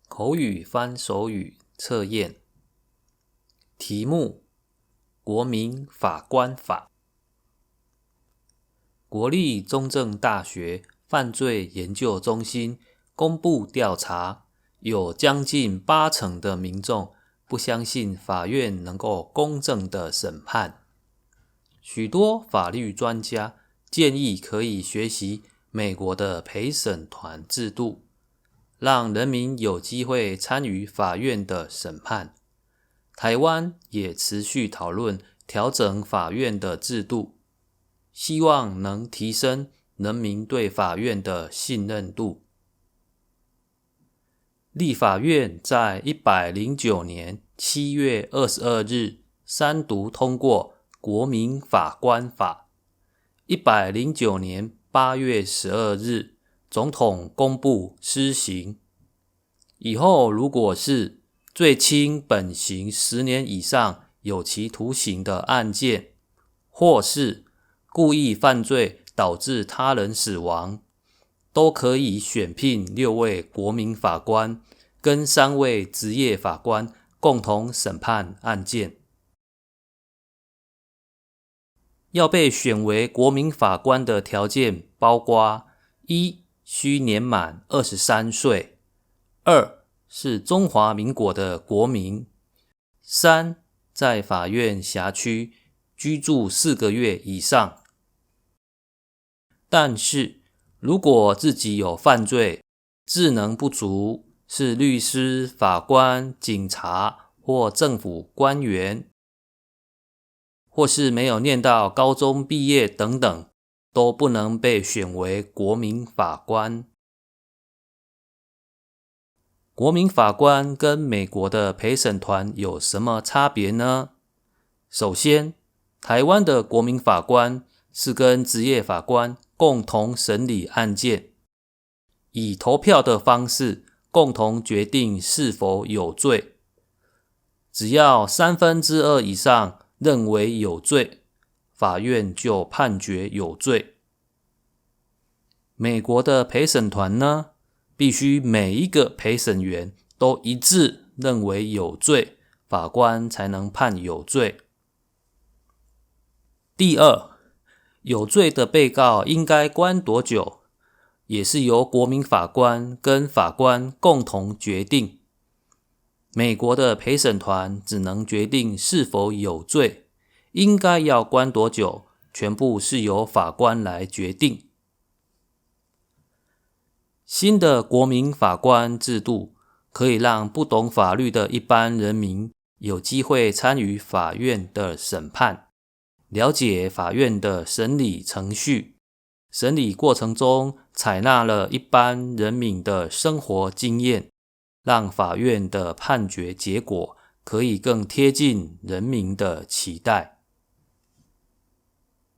口语翻手语测验。题目：国民法官法。国立中正大学犯罪研究中心公布调查，有将近80%的民众不相信法院能够公正的审判。许多法律专家建议可以学习美国的陪审团制度，让人民有机会参与法院的审判。台湾也持续讨论调整法院的制度，希望能提升人民对法院的信任度。立法院在109年7月22日三读通过国民法官法，109年8月12日总统公布施行。以后如果是最轻本刑10年以上有期徒刑的案件，或是故意犯罪导致他人死亡，都可以选聘6位国民法官跟3位职业法官共同审判案件。要被选为国民法官的条件包括： 1. 需年满23岁 2. 是中华民国的国民 3. 在法院辖区居住4个月以上。但是如果自己有犯罪，智能不足，是律师、法官、警察或政府官员，或是没有念到高中毕业等等，都不能被选为国民法官。国民法官跟美国的陪审团有什么差别呢？首先，台湾的国民法官是跟职业法官共同审理案件，以投票的方式共同决定是否有罪。只要2/3以上认为有罪，法院就判决有罪。美国的陪审团呢，必须每一个陪审员都一致认为有罪，法官才能判有罪。第二，有罪的被告应该关多久，也是由国民法官跟法官共同决定。美国的陪审团只能决定是否有罪，应该要关多久，全部是由法官来决定。新的国民法官制度可以让不懂法律的一般人民有机会参与法院的审判，了解法院的审理程序，审理过程中采纳了一般人民的生活经验，让法院的判决结果可以更贴近人民的期待。